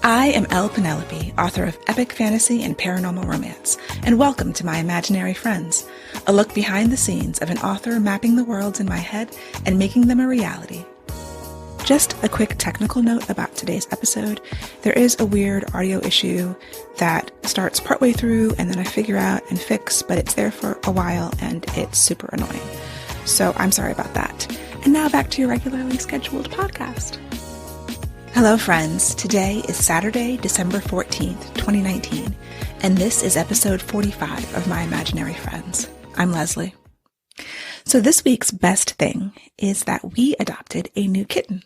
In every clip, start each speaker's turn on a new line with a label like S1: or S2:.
S1: I am Penelope, author of epic fantasy and paranormal romance, and welcome to My Imaginary Friends, a look behind the scenes of an author mapping the worlds in my head and making them a reality. Just a quick technical note about today's episode. There is a weird audio issue that starts partway through and then I figure out and fix, but it's there for a while and it's super annoying. So I'm sorry about that. And now back to your regularly scheduled podcast. Hello friends, today is Saturday, December 14th, 2019, and this is episode 45 of My Imaginary Friends. I'm Leslie. So this week's best thing is that we adopted a new kitten.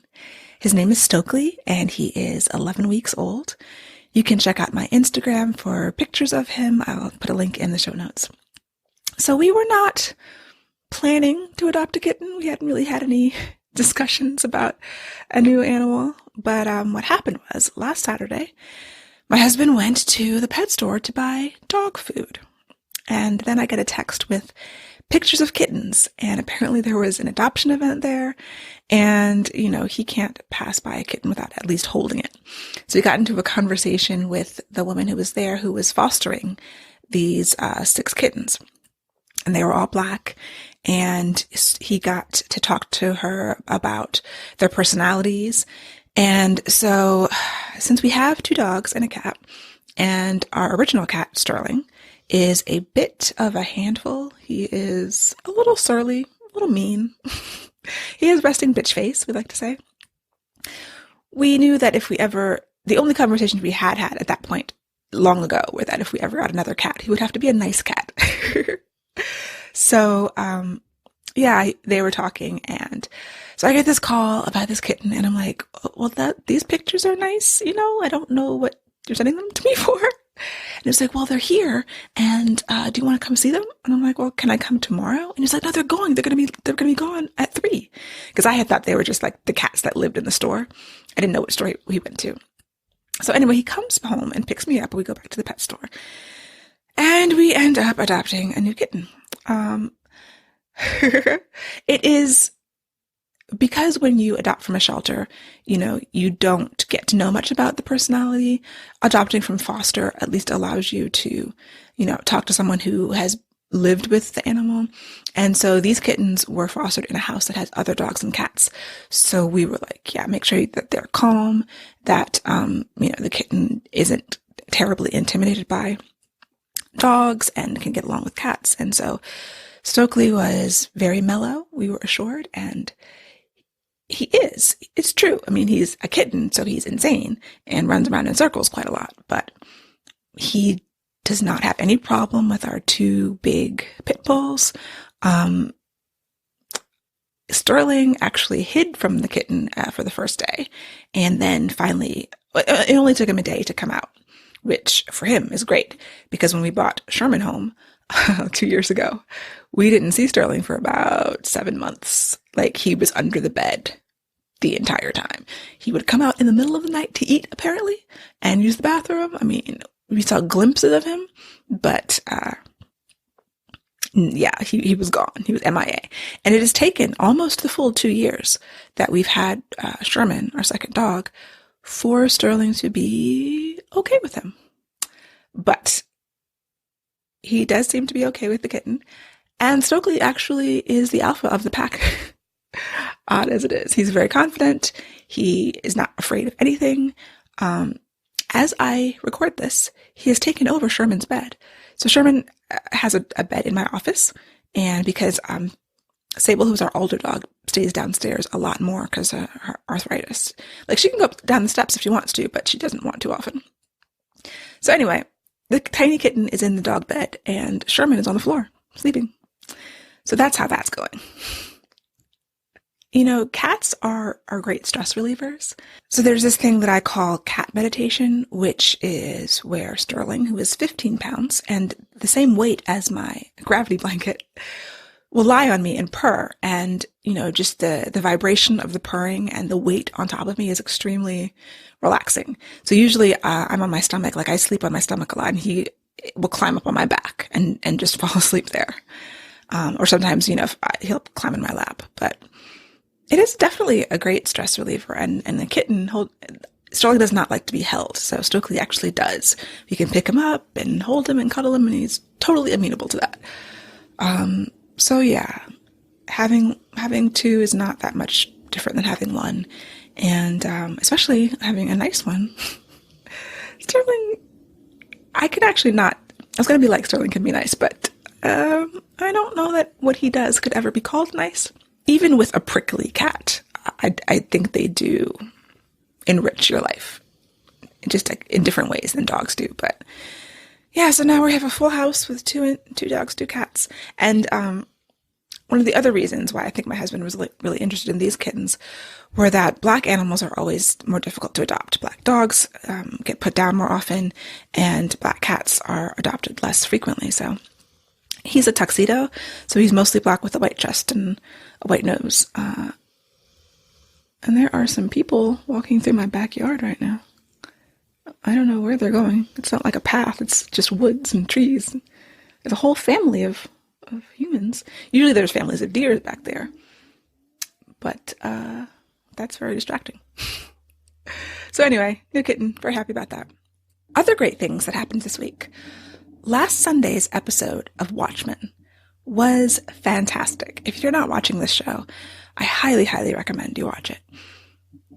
S1: His name is Stokely, and he is 11 weeks old. You can check out my Instagram for pictures of him. I'll put a link in the show notes. So we were not planning to adopt a kitten. We hadn't really had any discussions about a new animal. But what happened was, last Saturday, my husband went to the pet store to buy dog food. And then I get a text with pictures of kittens. And apparently there was an adoption event there. And, he can't pass by a kitten without at least holding it. So he got into a conversation with the woman who was there who was fostering these 6 kittens. And they were all black. And he got to talk to her about their personalities. And so, since we have 2 dogs and a cat, and our original cat, Sterling, is a bit of a handful. He is a little surly, a little mean. He has resting bitch face, we like to say. We knew that the only conversations we had at that point long ago were that if we ever got another cat, he would have to be a nice cat. So, they were talking, and so I get this call about this kitten, and I'm like, well, these pictures are nice, I don't know what you're sending them to me for. And it's like, well, they're here, and do you want to come see them? And I'm like, well, can I come tomorrow? And he's like, no, they're going. They're gonna be gone at 3, because I had thought they were just like the cats that lived in the store. I didn't know what store he went to. So anyway, he comes home and picks me up, and we go back to the pet store, and we end up adopting a new kitten. It is because when you adopt from a shelter, you don't get to know much about the personality. Adopting from foster at least allows you to, talk to someone who has lived with the animal. And so these kittens were fostered in a house that has other dogs and cats. So we were like, make sure that they're calm, that, the kitten isn't terribly intimidated by dogs and can get along with cats. And so Stokely was very mellow, we were assured, and he is. It's true. I mean, he's a kitten, so he's insane and runs around in circles quite a lot, but he does not have any problem with our 2 big pit bulls. Sterling actually hid from the kitten for the first day, and then finally, it only took him a day to come out, which for him is great, because when we bought Sherman home 2 years ago, we didn't see Sterling for about 7 months. Like, he was under the bed the entire time. He would come out in the middle of the night to eat, apparently, and use the bathroom. I mean, we saw glimpses of him, but, he was gone. He was MIA. And it has taken almost the full 2 years that we've had Sherman, our second dog, for Sterling to be okay with him. But he does seem to be okay with the kitten. And Stokely actually is the alpha of the pack. Odd as it is. He's very confident. He is not afraid of anything. As I record this, he has taken over Sherman's bed. So Sherman has a bed in my office. And because Sable, who's our older dog, stays downstairs a lot more because of her arthritis. Like, she can go up down the steps if she wants to, but she doesn't want to often. So anyway, the tiny kitten is in the dog bed, and Sherman is on the floor, sleeping. So that's how that's going. Cats are great stress relievers. So there's this thing that I call cat meditation, which is where Sterling, who is 15 pounds and the same weight as my gravity blanket, will lie on me and purr. And, just the vibration of the purring and the weight on top of me is extremely relaxing. So usually I'm on my stomach, like I sleep on my stomach a lot, and he will climb up on my back and just fall asleep there. Or sometimes, he'll climb in my lap. But it is definitely a great stress reliever. And the kitten Sterling does not like to be held, so Stokely actually does. You can pick him up and hold him and cuddle him, and he's totally amenable to that. So yeah, having two is not that much different than having one, and especially having a nice one. Sterling, I could actually not. I was gonna be like, Sterling can be nice, but I don't know that what he does could ever be called nice. Even with a prickly cat, I think they do enrich your life, just like in different ways than dogs do. But yeah, so now we have a full house with two dogs, two cats. And one of the other reasons why I think my husband was really interested in these kittens were that black animals are always more difficult to adopt. Black dogs get put down more often, and black cats are adopted less frequently. So he's a tuxedo, so he's mostly black with a white chest and a white nose. And there are some people walking through my backyard right now. I don't know where they're going. It's not like a path. It's just woods and trees. There's a whole family of humans. Usually there's families of deer back there. But that's very distracting. So anyway, new kitten. Very happy about that. Other great things that happened this week. Last Sunday's episode of Watchmen was fantastic. If you're not watching this show, I highly, highly recommend you watch it.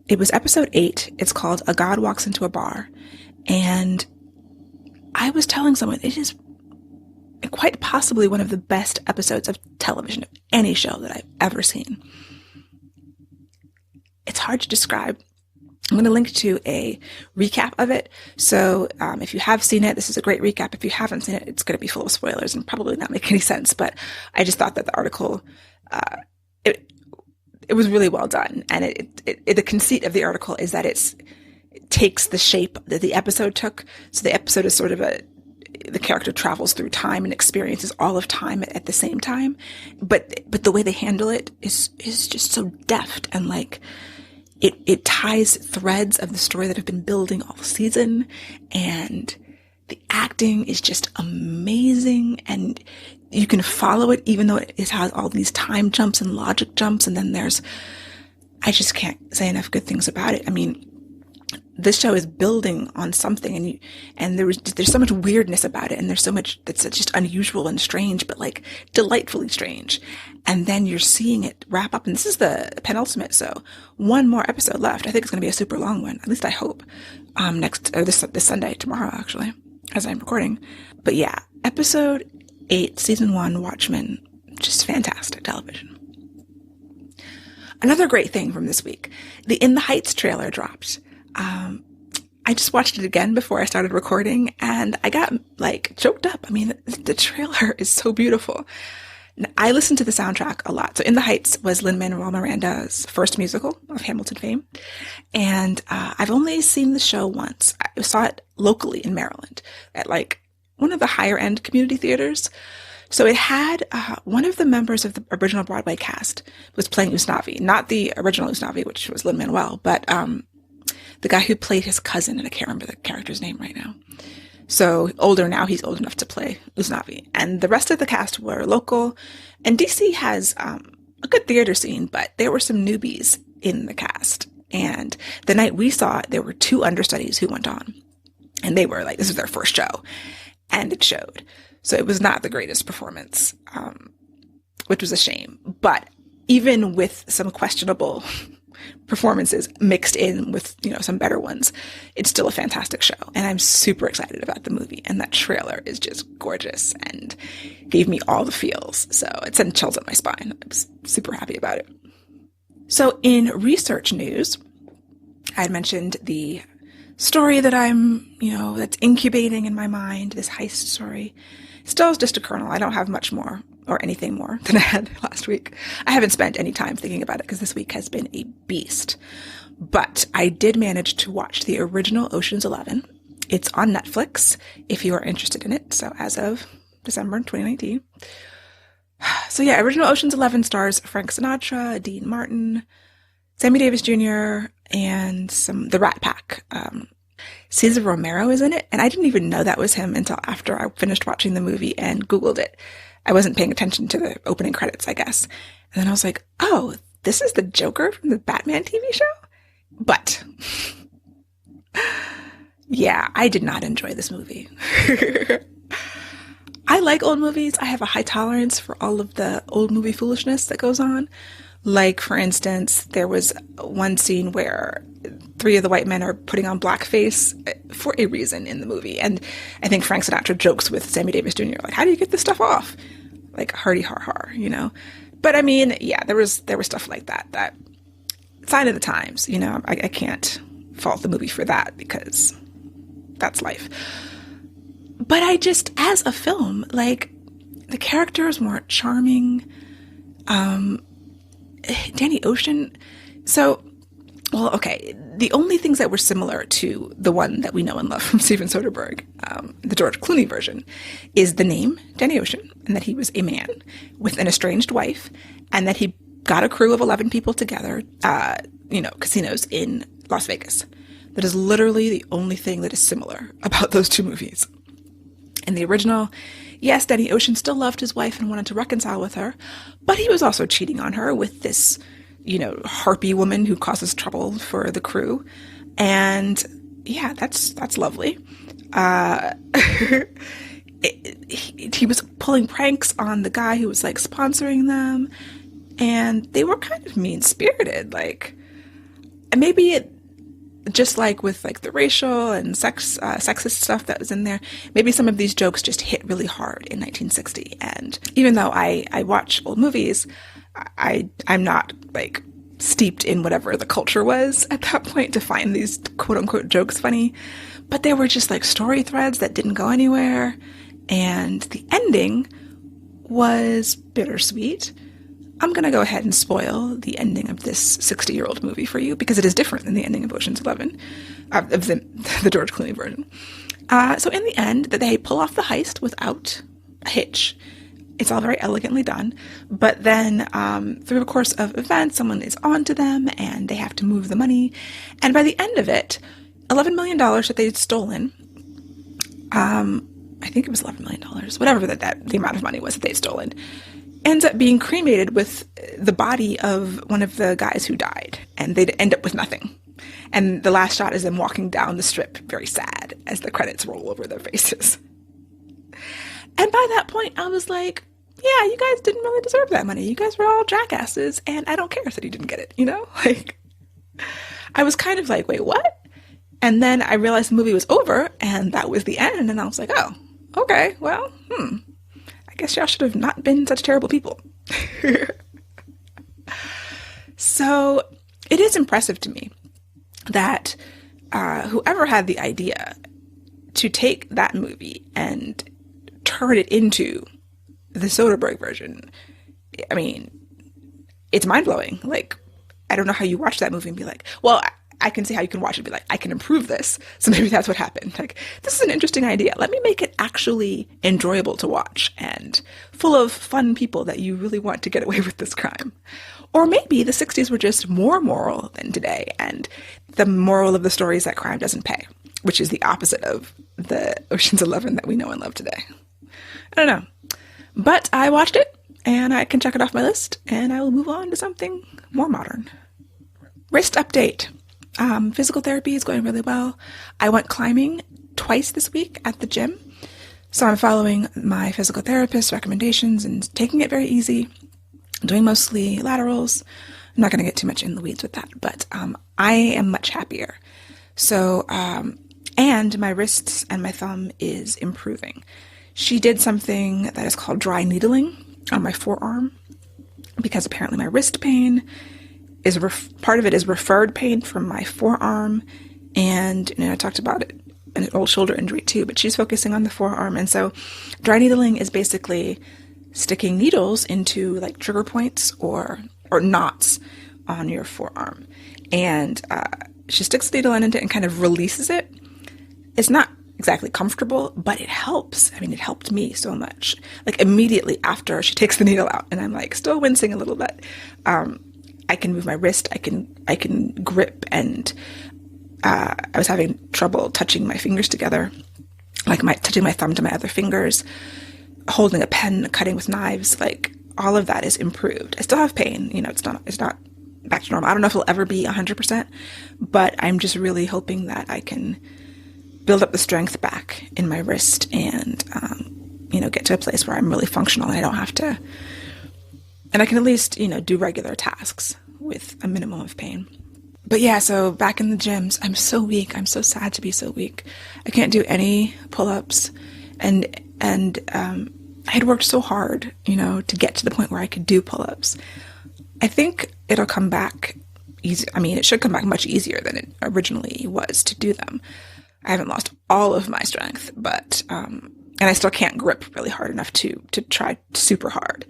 S1: It was episode 8. It's called A God Walks into a Bar. And I was telling someone it is quite possibly one of the best episodes of television of any show that I've ever seen. It's hard to describe. I'm going to link to a recap of it. So if you have seen it, this is a great recap. If you haven't seen it, it's going to be full of spoilers and probably not make any sense. But I just thought that the article, it was really well done. And the conceit of the article is that it takes the shape that the episode took. So the episode is sort of the character travels through time and experiences all of time at the same time. But the way they handle it is just so deft, and like it ties threads of the story that have been building all season, and the acting is just amazing, and you can follow it even though it has all these time jumps and logic jumps. And then I just can't say enough good things about it. I mean, this show is building on something, and there's so much weirdness about it, and there's so much that's just unusual and strange, but like delightfully strange. And then you're seeing it wrap up, and this is the penultimate, so one more episode left. I think it's going to be a super long one, at least I hope. This Sunday, tomorrow actually, as I'm recording. But yeah, episode 8, season 1, Watchmen, just fantastic television. Another great thing from this week, the In the Heights trailer dropped. I just watched it again before I started recording, and I got like choked up. I mean, the trailer is so beautiful. I listened to the soundtrack a lot. So In the Heights was Lin-Manuel Miranda's first musical of Hamilton fame. And I've only seen the show once. I saw it locally in Maryland at like one of the higher end community theaters. So it had one of the members of the original Broadway cast was playing Usnavi, not the original Usnavi, which was Lin-Manuel, but the guy who played his cousin, and I can't remember the character's name right now. So older now, he's old enough to play Usnavi. And the rest of the cast were local. And DC has a good theater scene, but there were some newbies in the cast. And the night we saw it, there were 2 understudies who went on. And they were like, this was their first show. And it showed. So it was not the greatest performance, which was a shame. But even with some questionable performances mixed in with, some better ones, it's still a fantastic show. And I'm super excited about the movie. And that trailer is just gorgeous and gave me all the feels. So it sent chills up my spine. I was super happy about it. So in research news, I had mentioned the story that I'm, that's incubating in my mind, this heist story. Still is just a kernel. I don't have much more or anything more than I had last week. I haven't spent any time thinking about it because this week has been a beast. But I did manage to watch the original Ocean's 11. It's on Netflix if you are interested in it. So as of December 2019. So yeah, original Ocean's 11 stars Frank Sinatra, Dean Martin, Sammy Davis Jr., and the Rat Pack. Cesar Romero is in it, and I didn't even know that was him until after I finished watching the movie and Googled it. I wasn't paying attention to the opening credits, I guess. And then I was like, oh, this is the Joker from the Batman TV show? But Yeah, I did not enjoy this movie. I like old movies. I have a high tolerance for all of the old movie foolishness that goes on. Like, for instance, there was one scene where three of the white men are putting on blackface for a reason in the movie. And I think Frank Sinatra jokes with Sammy Davis Jr., like, how do you get this stuff off? Like, hardy har har, you know? But I mean, yeah, there was stuff like that sign of the times, you know? I can't fault the movie for that because that's life. But I just, as a film, like, the characters weren't charming. Danny Ocean. So, well, okay. The only things that were similar to the one that we know and love from Steven Soderbergh, the George Clooney version, is the name Danny Ocean, and that he was a man with an estranged wife, and that he got a crew of 11 people together, casinos in Las Vegas. That is literally the only thing that is similar about those two movies. In the original, yes, Danny Ocean still loved his wife and wanted to reconcile with her, but he was also cheating on her with this, harpy woman who causes trouble for the crew. And yeah, that's lovely. He was pulling pranks on the guy who was like sponsoring them, and they were kind of mean-spirited. Like, and maybe it, just like with like the racial and sexist stuff that was in there, maybe some of these jokes just hit really hard in 1960. And even though I watch old movies, I'm not like steeped in whatever the culture was at that point to find these quote unquote jokes funny. But they were just like story threads that didn't go anywhere. And the ending was bittersweet. I'm going to go ahead and spoil the ending of this 60-year-old movie for you because it is different than the ending of Ocean's 11, of the George Clooney version. So in the end, they pull off the heist without a hitch. It's all very elegantly done. But then through the course of events, someone is on to them and they have to move the money. And by the end of it, $11 million that they'd stolen, I think it was $11 million, whatever the amount of money was that they'd stolen, ends up being cremated with the body of one of the guys who died, and they'd end up with nothing. And the last shot is them walking down the strip, very sad, as the credits roll over their faces. And by that point, I was like, yeah, you guys didn't really deserve that money. You guys were all jackasses, and I don't care that you didn't get it, Like, I was kind of like, wait, what? And then I realized the movie was over, and that was the end, and I was like, oh, okay, well, I guess y'all should have not been such terrible people. So it is impressive to me that whoever had the idea to take that movie and turn it into the Soderbergh version, I mean, it's mind-blowing. Like, I don't know how you watch that movie and be like, well, I can see how you can watch it and be like, I can improve this. So maybe that's what happened. Like, this is an interesting idea. Let me make it actually enjoyable to watch and full of fun people that you really want to get away with this crime. Or maybe the 60s were just more moral than today, and the moral of the story is that crime doesn't pay, which is the opposite of the Ocean's 11 that we know and love today. I don't know. But I watched it, and I can check it off my list, and I will move on to something more modern. Wrist update. Physical therapy is going really well. I went climbing twice this week at the gym. So I'm following my physical therapist's recommendations and taking it very easy, doing mostly laterals. I'm not going to get too much in the weeds with that, but I am much happier. So, and my wrists and my thumb is improving. She did something that is called dry needling on my forearm because apparently my wrist pain is part of it is referred pain from my forearm, and I talked about it in an old shoulder injury too, but she's focusing on the forearm. And so dry needling is basically sticking needles into like trigger points or knots on your forearm, and she sticks the needle into it and kind of releases it. It's not exactly comfortable, but it helps. I mean, it helped me so much. Like immediately after she takes the needle out, and I'm like still wincing a little bit. I can move my wrist, I can grip, and I was having trouble touching my fingers together, like touching my thumb to my other fingers, holding a pen, cutting with knives, like all of that is improved. I still have pain, it's not back to normal. I don't know if it'll ever be 100%, but I'm just really hoping that I can build up the strength back in my wrist and, get to a place where I'm really functional and I don't have to, and I can at least, do regular tasks with a minimum of pain. But yeah, so back in the gyms, I'm so weak. I'm so sad to be so weak. I can't do any pull-ups, and I had worked so hard, to get to the point where I could do pull-ups. I think it'll come back easy. I mean, it should come back much easier than it originally was to do them. I haven't lost all of my strength, but, and I still can't grip really hard enough to try super hard.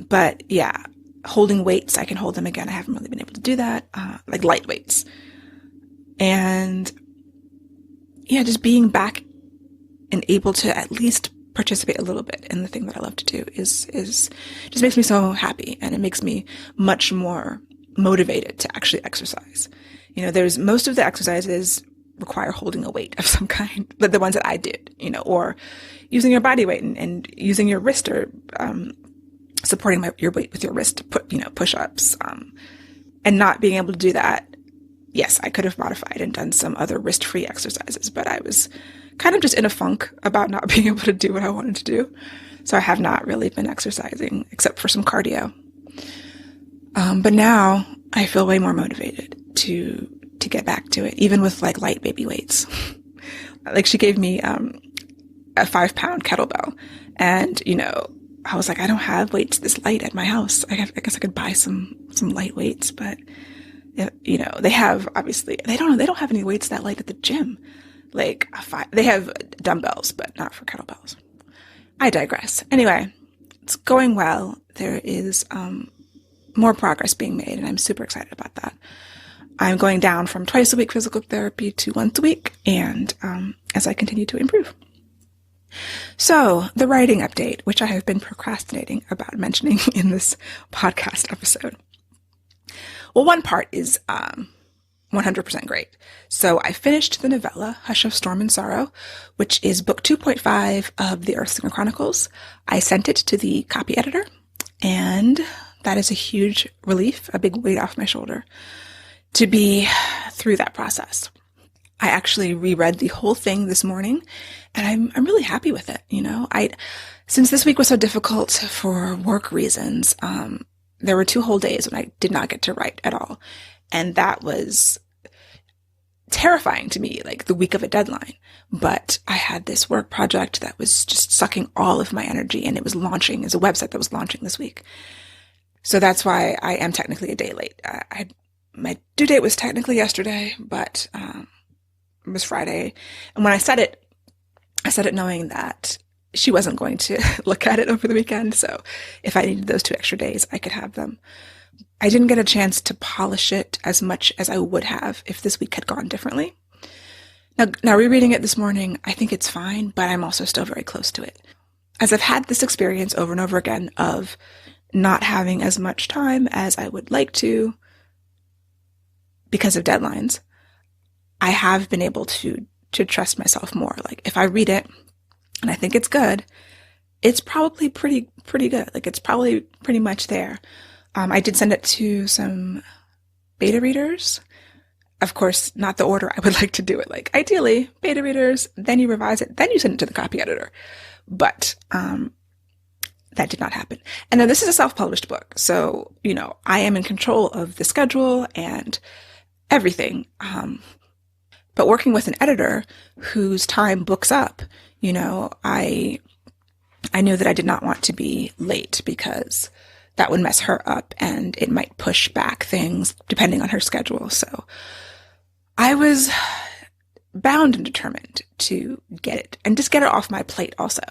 S1: But yeah, holding weights, I can hold them again. I haven't really been able to do that, like light weights. And yeah, just being back and able to at least participate a little bit in the thing that I love to do is just makes me so happy, and it makes me much more motivated to actually exercise. There's most of the exercises require holding a weight of some kind, but the ones that I did, or using your body weight and using your wrist, or supporting your weight with your wrist to put, push-ups, and not being able to do that. Yes, I could have modified and done some other wrist-free exercises, but I was kind of just in a funk about not being able to do what I wanted to do. So I have not really been exercising except for some cardio. But now I feel way more motivated to get back to it, even with like light baby weights. Like she gave me a 5-pound kettlebell, and I was like, I don't have weights this light at my house. I guess I could buy some light weights, but they have, obviously they don't have any weights that light at the gym. Like they have dumbbells, but not for kettlebells. I digress. Anyway, it's going well. There is more progress being made, and I'm super excited about that. I'm going down from twice a week physical therapy to once a week, and as I continue to improve. So, the writing update, which I have been procrastinating about mentioning in this podcast episode. Well, one part is 100% great. So, I finished the novella, Hush of Storm and Sorrow, which is book 2.5 of the Earthsinger Chronicles. I sent it to the copy editor, and that is a huge relief, a big weight off my shoulder to be through that process. I actually reread the whole thing this morning, and I'm really happy with it. Since this week was so difficult for work reasons, there were 2 whole days when I did not get to write at all. And that was terrifying to me, like the week of a deadline. But I had this work project that was just sucking all of my energy, and it was launching as a website that was launching this week. So that's why I am technically a day late. My due date was technically yesterday, but it was Friday. And when I said it knowing that she wasn't going to look at it over the weekend. So if I needed those 2 extra days, I could have them. I didn't get a chance to polish it as much as I would have if this week had gone differently. Now rereading it this morning, I think it's fine, but I'm also still very close to it. As I've had this experience over and over again of not having as much time as I would like to because of deadlines, I have been able to trust myself more. Like if I read it and I think it's good, it's probably pretty good. Like it's probably pretty much there. I did send it to some beta readers. Of course, not the order I would like to do it. Like ideally, beta readers, then you revise it, then you send it to the copy editor. But that did not happen. And now this is a self-published book. So, I am in control of the schedule and everything. But working with an editor whose time books up, I knew that I did not want to be late because that would mess her up and it might push back things depending on her schedule. So I was bound and determined to get it and just get it off my plate also,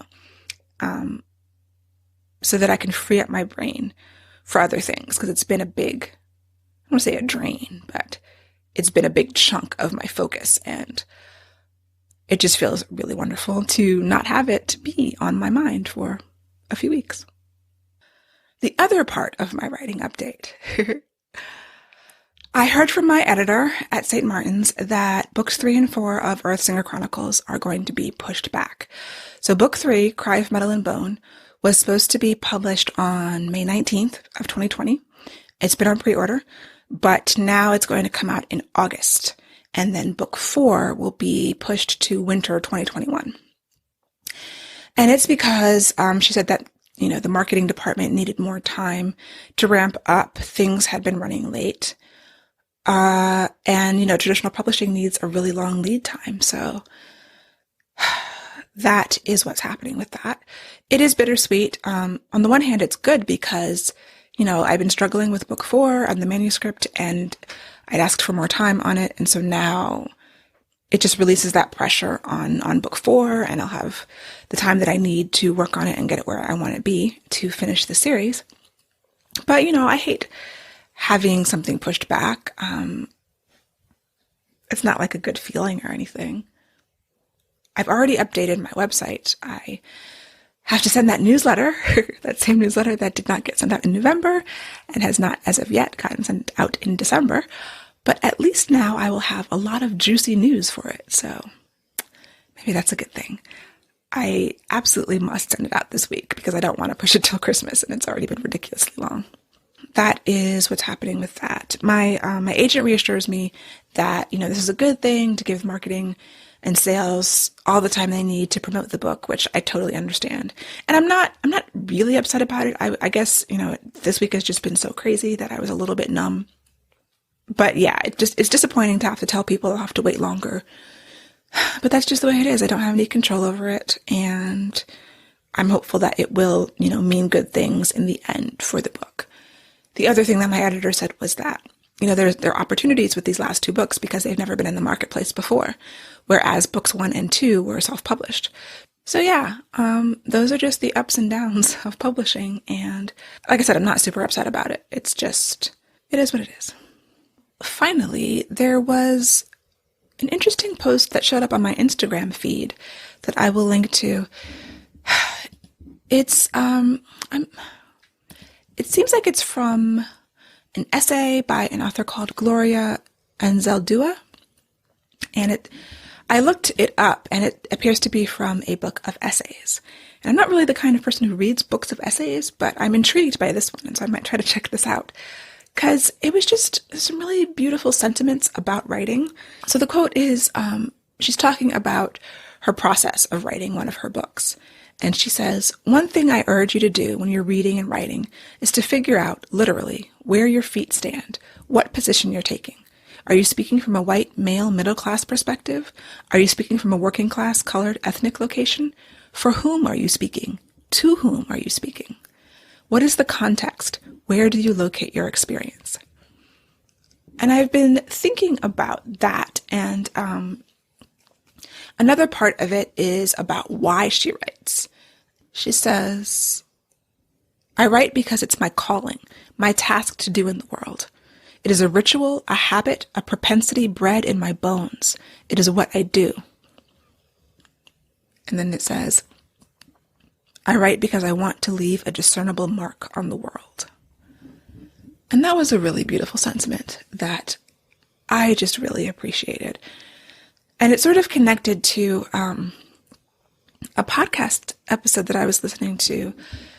S1: so that I can free up my brain for other things, because it's been a big, I don't want to say a drain, but it's been a big chunk of my focus, and it just feels really wonderful to not have it be on my mind for a few weeks. The other part of my writing update. I heard from my editor at St. Martin's that books 3 and 4 of Earthsinger Chronicles are going to be pushed back. So book 3, Cry of Metal and Bone, was supposed to be published on May 19th of 2020. It's been on pre-order, but now it's going to come out in August. And then book 4 will be pushed to winter 2021. And it's because she said that, the marketing department needed more time to ramp up. Things had been running late. And traditional publishing needs a really long lead time. So that is what's happening with that. It is bittersweet. On the one hand, it's good because, I've been struggling with book 4 and the manuscript, and I'd asked for more time on it. And so now it just releases that pressure on book 4, and I'll have the time that I need to work on it and get it where I want to be to finish the series. But, I hate having something pushed back. It's not like a good feeling or anything. I've already updated my website. I have to send that newsletter, that same newsletter that did not get sent out in November and has not, as of yet, gotten sent out in December. But at least now I will have a lot of juicy news for it. So maybe that's a good thing. I absolutely must send it out this week because I don't want to push it till Christmas, and it's already been ridiculously long. That is what's happening with that. My agent reassures me that, this is a good thing to give marketing and sales all the time they need to promote the book, which I totally understand. And I'm not really upset about it. I guess, this week has just been so crazy that I was a little bit numb. But yeah, it's disappointing to have to tell people they'll have to wait longer. But that's just the way it is. I don't have any control over it. And I'm hopeful that it will, mean good things in the end for the book. The other thing that my editor said was that, there are opportunities with these last 2 books because they've never been in the marketplace before, whereas books 1 and 2 were self-published. So yeah, those are just the ups and downs of publishing. And like I said, I'm not super upset about it. It is what it is. Finally, there was an interesting post that showed up on my Instagram feed that I will link to. It seems like it's from an essay by an author called Gloria Anzaldúa. And I looked it up, and it appears to be from a book of essays. And I'm not really the kind of person who reads books of essays, but I'm intrigued by this one, and so I might try to check this out. Because it was just some really beautiful sentiments about writing. So the quote is, she's talking about her process of writing one of her books. And she says, "One thing I urge you to do when you're reading and writing is to figure out, literally, where your feet stand, what position you're taking. Are you speaking from a white, male, middle-class perspective? Are you speaking from a working-class, colored, ethnic location? For whom are you speaking? To whom are you speaking? What is the context? Where do you locate your experience?" And I've been thinking about that, and another part of it is about why she writes. She says, "I write because it's my calling, my task to do in the world. It is a ritual, a habit, a propensity bred in my bones. It is what I do." And then it says, "I write because I want to leave a discernible mark on the world." And that was a really beautiful sentiment that I just really appreciated. And it sort of connected to a podcast episode that I was listening to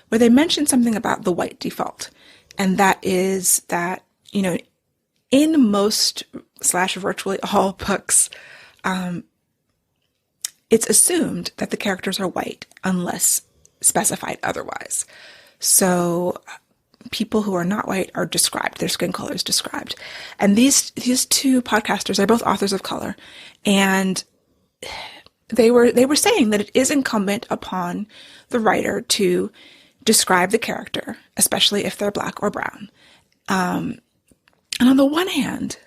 S1: where they mentioned something about the white default. And that is that, in most / virtually all books, it's assumed that the characters are white unless specified otherwise. So people who are not white are described, their skin color is described. And these 2 podcasters are both authors of color, and they were saying that it is incumbent upon the writer to describe the character, especially if they're black or brown. And on the one hand,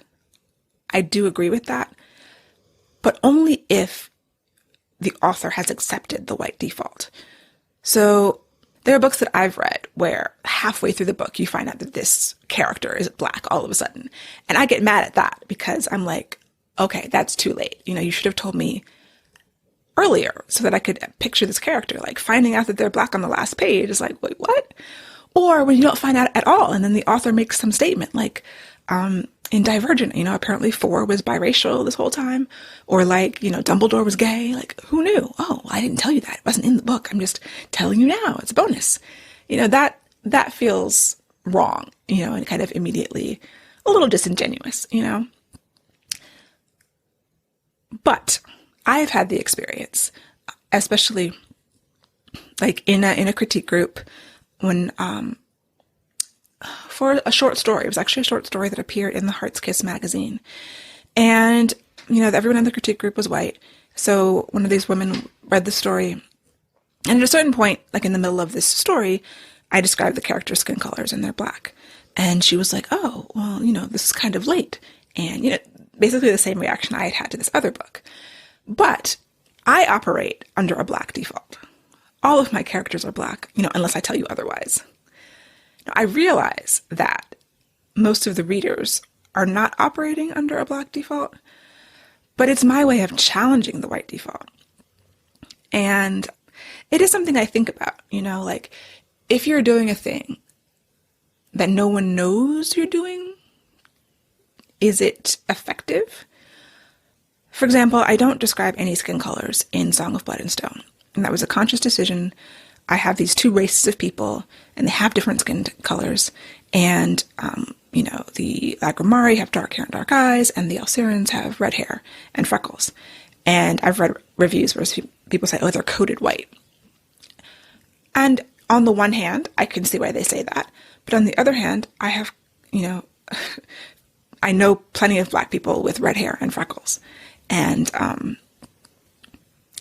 S1: I do agree with that, but only if the author has accepted the white default. So there are books that I've read where halfway through the book you find out that this character is black all of a sudden. And I get mad at that because I'm like, okay, that's too late. You should have told me earlier so that I could picture this character. Like, finding out that they're black on the last page is like, wait, what? Or when you don't find out at all and then the author makes some statement like, in Divergent, apparently 4 was biracial this whole time, or like, Dumbledore was gay. Like, who knew? Oh, I didn't tell you that. It wasn't in the book. I'm just telling you now. It's a bonus. That feels wrong, and kind of immediately a little disingenuous, But I've had the experience, especially like in a critique group when, for a short story. It was actually a short story that appeared in the Heart's Kiss magazine. And, everyone in the critique group was white. So one of these women read the story. And at a certain point, like in the middle of this story, I described the character's skin colors and they're black. And she was like, oh, well, this is kind of late. And, basically the same reaction I had had to this other book. But I operate under a black default. All of my characters are black, unless I tell you otherwise. Now, I realize that most of the readers are not operating under a black default, but it's my way of challenging the white default. And it is something I think about, like if you're doing a thing that no one knows you're doing, is it effective? For example, I don't describe any skin colors in Song of Blood and Stone. And that was a conscious decision. I have these two races of people, and they have different skin colors. And, the Lagrimari have dark hair and dark eyes, and the Elsirans have red hair and freckles. And I've read reviews where people say, oh, they're coated white. And on the one hand, I can see why they say that. But on the other hand, I have, I know plenty of black people with red hair and freckles. And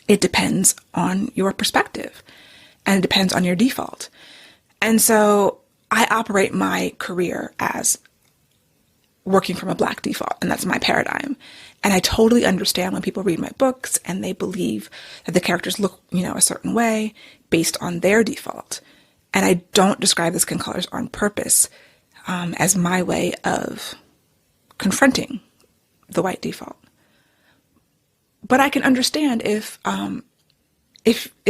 S1: it depends on your perspective. And it depends on your default. And so I operate my career as working from a black default, and that's my paradigm. And I totally understand when people read my books and they believe that the characters look, a certain way based on their default. And I don't describe the skin colors on purpose as my way of confronting the white default. But I can understand if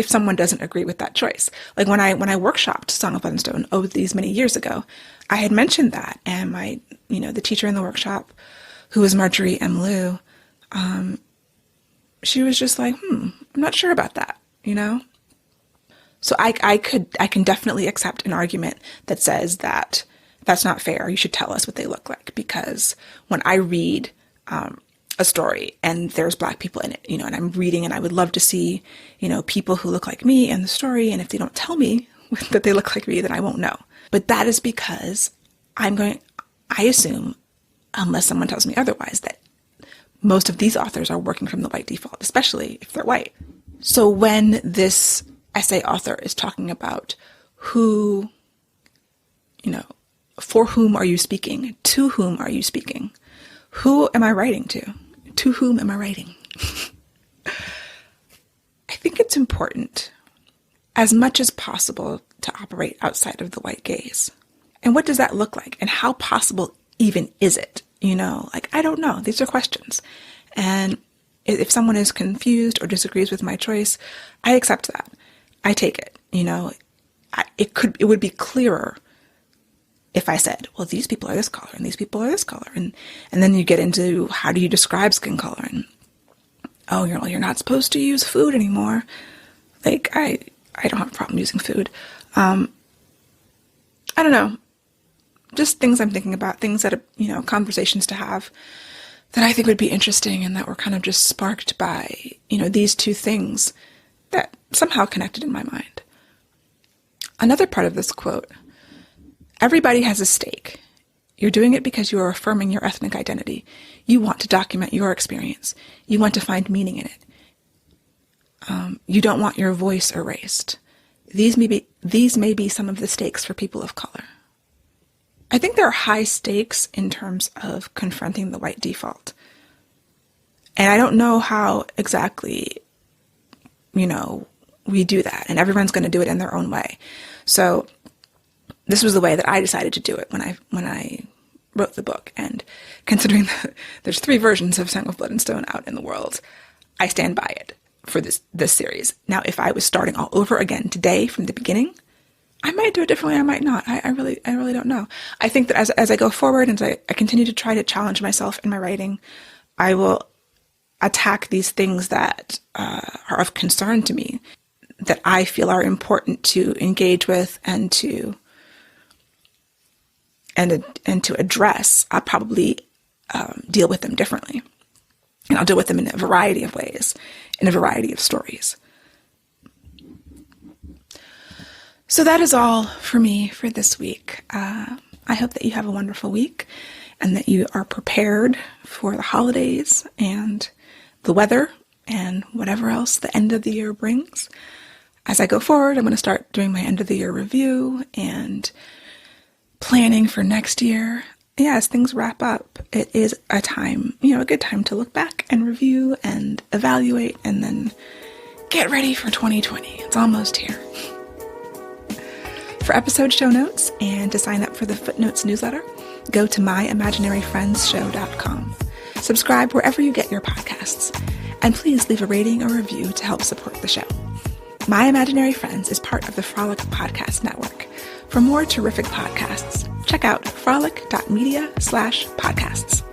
S1: someone doesn't agree with that choice. Like when I workshopped Song of Blood and Stone, these many years ago, I had mentioned that, and my, the teacher in the workshop, who was Marjorie M. Liu, she was just like, I'm not sure about that, So I can definitely accept an argument that says that that's not fair. You should tell us what they look like, because when I read a story and there's black people in it, and I'm reading and I would love to see, people who look like me in the story. And if they don't tell me that they look like me, then I won't know. But that is because I assume, unless someone tells me otherwise, that most of these authors are working from the white default, especially if they're white. So when this essay author is talking about who, for whom are you speaking? To whom are you speaking? Who am I writing to? To whom am I writing? I think it's important, as much as possible, to operate outside of the white gaze. And what does that look like? And how possible even is it? I don't know. These are questions. And if someone is confused or disagrees with my choice, I accept that. I take it. It would be clearer if I said, well, these people are this color and these people are this color. And then you get into, how do you describe skin color? And, you're not supposed to use food anymore. Like, I don't have a problem using food. I don't know. Just things I'm thinking about, things that, conversations to have that I think would be interesting and that were kind of just sparked by, these two things that somehow connected in my mind. Another part of this quote: everybody has a stake. You're doing it because you are affirming your ethnic identity. You want to document your experience. You want to find meaning in it. You don't want your voice erased. These may be some of the stakes for people of color. I think there are high stakes in terms of confronting the white default. And I don't know how exactly, we do that. And everyone's going to do it in their own way. So this was the way that I decided to do it when I wrote the book. And considering that there's 3 versions of Song of Blood and Stone out in the world, I stand by it for this series. Now, if I was starting all over again today from the beginning, I might do it differently. I might not. I really don't know. I think that as I go forward and as I continue to try to challenge myself in my writing, I will attack these things that are of concern to me, that I feel are important to engage with and to and to address, I'll probably deal with them differently. And I'll deal with them in a variety of ways, in a variety of stories. So that is all for me for this week. I hope that you have a wonderful week and that you are prepared for the holidays and the weather and whatever else the end of the year brings. As I go forward, I'm going to start doing my end of the year review and planning for next year. Yeah, as things wrap up, it is a time, a good time to look back and review and evaluate and then get ready for 2020. It's almost here. For episode show notes and to sign up for the Footnotes newsletter, go to myimaginaryfriendsshow.com. Subscribe wherever you get your podcasts, and please leave a rating or review to help support the show. My Imaginary Friends is part of the Frolic Podcast Network. For more terrific podcasts, check out frolic.media/podcasts.